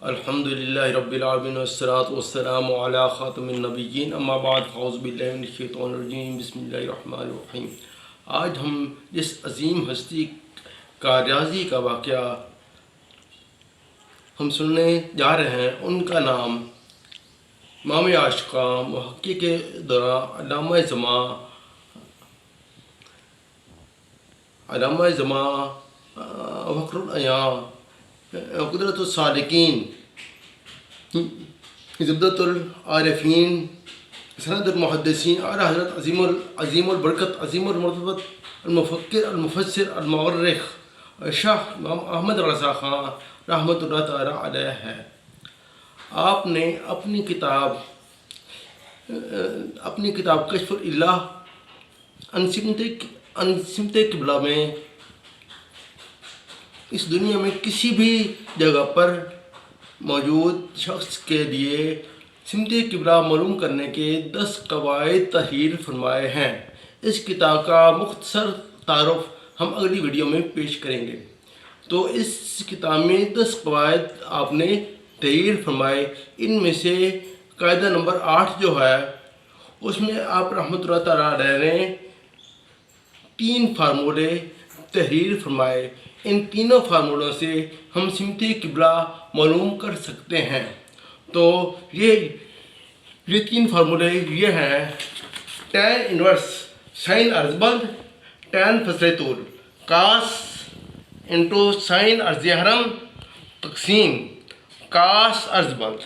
الحمد للہ رب العالمین والصلاة والسلام علی خاتم النبیین اما بعد فاعوذ باللہ من الشیطان الرجیم بسم اللہ الرحمن الرحیم۔ آج ہم جس عظیم ہستی کا ریاضی کا واقعہ ہم سننے جا رہے ہیں ان کا نام امام عاشقاں محقق دوران علامہ زمان فخر الایام قدرت السالکین زبدۃ العارفین سند المحدثین اعلیٰ حضرت عظیم البرکت عظیم المرتبت المفکر المفسر المؤرخ شاہ امام احمد رضا خان رحمۃ اللہ تعالیٰ علیہ ہے۔ آپ نے اپنی کتاب کشف الالہ عن سمت قبلہ میں اس دنیا میں کسی بھی جگہ پر موجود شخص کے لیے سمت قبلہ معلوم کرنے کے 10 قواعد تحریر فرمائے ہیں۔ اس کتاب کا مختصر تعارف ہم اگلی ویڈیو میں پیش کریں گے۔ تو اس کتاب میں 10 قواعد آپ نے تحریر فرمائے، ان میں سے قاعدہ نمبر 8 جو ہے اس میں آپ رحمۃ اللہ تعالیٰ علیہ نے 3 فارمولے تحریر فرمائے۔ ان تینوں فارمولوں سے ہم سمت قبلہ معلوم کر سکتے ہیں۔ تو یہ 3 فارمولے یہ ہیں: tan انورس سائن عرض بند، tan فاصلہ طول، کاس انٹو سائن عرض حرم تقسیم کاس عرض بند،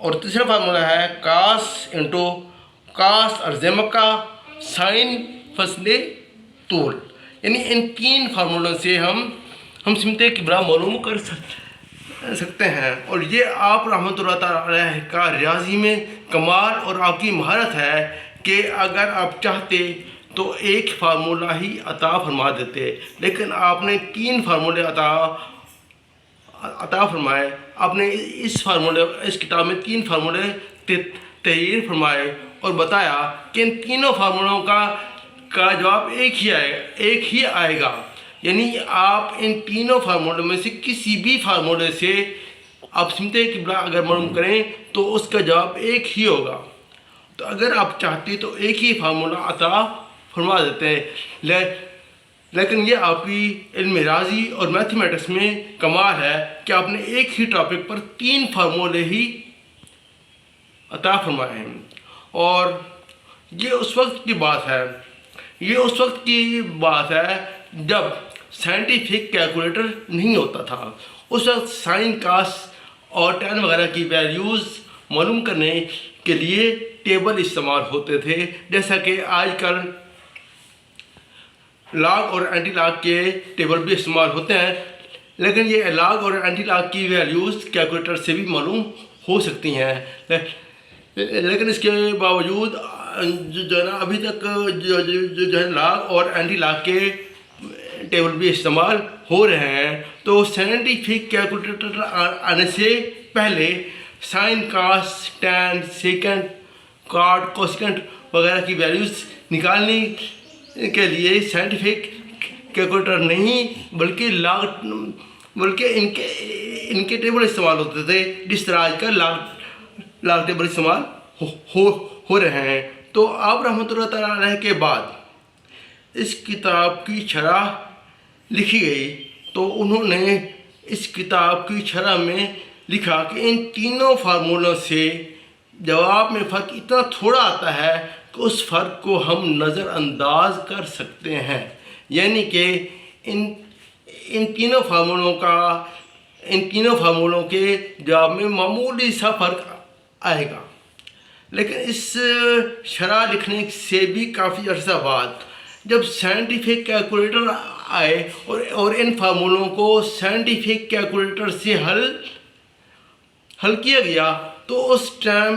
اور تیسرا فارمولہ ہے کاس انٹو کاس عرض مکہ سائن فاصلہ طول۔ یعنی ان 3 فارمولوں سے ہم سمت قبلہ معلوم کر سکتے ہیں، اور یہ آپ رحمۃ اللہ تعالیٰ علیہ کا ریاضی میں کمال اور آپ کی مہارت ہے کہ اگر آپ چاہتے تو ایک فارمولہ ہی عطا فرما دیتے، لیکن آپ نے 3 فارمولے عطا فرمائے۔ آپ نے اس کتاب میں 3 فارمولے تحریر فرمائے اور بتایا کہ ان تینوں فارمولوں کا جواب ایک ہی آئے گا۔ یعنی آپ ان تینوں فارمولوں میں سے کسی بھی فارمولے سے آپ سمت قبلہ اگر معلوم کریں تو اس کا جواب ایک ہی ہوگا۔ تو اگر آپ چاہتے تو ایک ہی فارمولہ عطا فرما دیتے ہیں، لیکن یہ آپ کی علم ریاضی اور میتھمیٹکس میں کمال ہے کہ آپ نے ایک ہی ٹاپک پر 3 فارمولے ہی عطا فرمائے ہیں۔ اور یہ اس وقت کی بات ہے جب سائنٹیفک کیلکولیٹر نہیں ہوتا تھا۔ اس وقت سائن کاس اور ٹین وغیرہ کی ویلیوز معلوم کرنے کے لیے ٹیبل استعمال ہوتے تھے، جیسا کہ آج کل لاگ اور اینٹی لاگ کے ٹیبل بھی استعمال ہوتے ہیں، لیکن یہ لاگ اور اینٹی لاگ کی ویلیوز کیلکولیٹر سے بھی معلوم ہو سکتی ہیں۔ لیکن اس کے باوجود جو ہے نا ابھی تک جو ہے لاگ اور اینٹی لاگ کے ٹیبل بھی استعمال ہو رہے ہیں۔ تو سائنٹیفک کیلکولیٹر آنے سے پہلے سائن کاس ٹین سیکنڈ کاٹ کوسیکنڈ وغیرہ کی ویلیوز نکالنے کے لیے سائنٹیفک کیلکولیٹر نہیں بلکہ ان کے ٹیبل استعمال ہوتے تھے، جس طرح آج کل لاگ ٹیبل استعمال ہو رہے ہیں۔ تو آپ رحمۃ اللہ تعالیٰ علیہ کے بعد اس کتاب کی شرح لکھی گئی، تو انہوں نے اس کتاب کی شرح میں لکھا کہ ان تینوں فارمولوں سے جواب میں فرق اتنا تھوڑا آتا ہے کہ اس فرق کو ہم نظر انداز کر سکتے ہیں۔ یعنی کہ ان تینوں فارمولوں کے جواب میں معمولی سا فرق آئے گا، لیکن اس شرح لکھنے سے بھی کافی عرصہ بعد جب سائنٹیفک کیلکولیٹر آئے اور ان فارمولوں کو سائنٹیفک کیلکولیٹر سے حل کیا گیا، تو اس ٹائم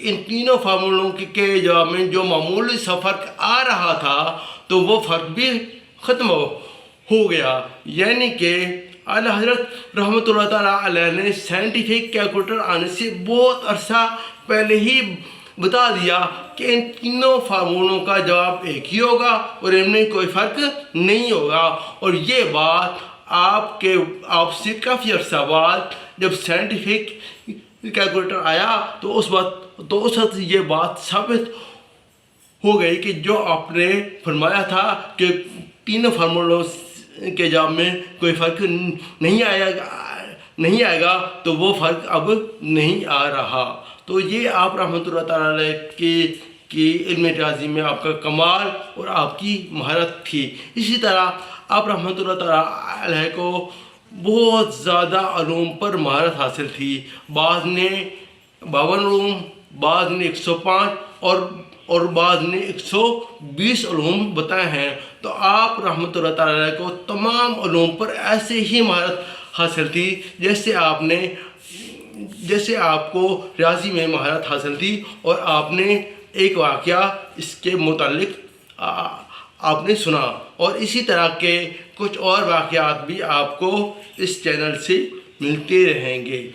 ان تینوں فارمولوں کے جواب میں جو معمولی سا فرق آ رہا تھا تو وہ فرق بھی ختم ہو گیا۔ یعنی کہ اعلیٰ حضرت رحمۃ اللہ تعالیٰ علیہ نے سائنٹیفک کیلکولیٹر آنے سے بہت عرصہ پہلے ہی بتا دیا کہ ان تینوں فارمولوں کا جواب ایک ہی ہوگا اور ان میں کوئی فرق نہیں ہوگا، اور یہ بات آپ سے کافی عرصہ بعد جب سائنٹیفک کیلکولیٹر آیا تو اس وقت یہ بات ثابت ہو گئی کہ جو آپ نے فرمایا تھا کہ تینوں فارمولوں کے جواب میں کوئی فرق نہیں آئے گا تو وہ فرق اب نہیں آ رہا. تو یہ آپ رحمۃ اللہ تعالیٰ علیہ کی علم ریاضی میں آپ کا کمال اور آپ کی مہارت تھی. اسی طرح آپ رحمۃ اللہ تعالیٰ علیہ کو بہت زیادہ علوم پر مہارت حاصل تھی. بعض نے 52 علوم، بعض نے 105 اور بعض نے 120 علوم بتائے ہیں. تو آپ رحمۃ اللہ تعالیٰ علیہ کو تمام علوم پر ایسے ہی مہارت حاصل تھی جیسے آپ کو ریاضی میں مہارت حاصل تھی. اور آپ نے ایک واقعہ اس کے متعلق آپ نے سنا، اور اسی طرح کے کچھ اور واقعات بھی آپ کو اس چینل سے ملتے رہیں گے.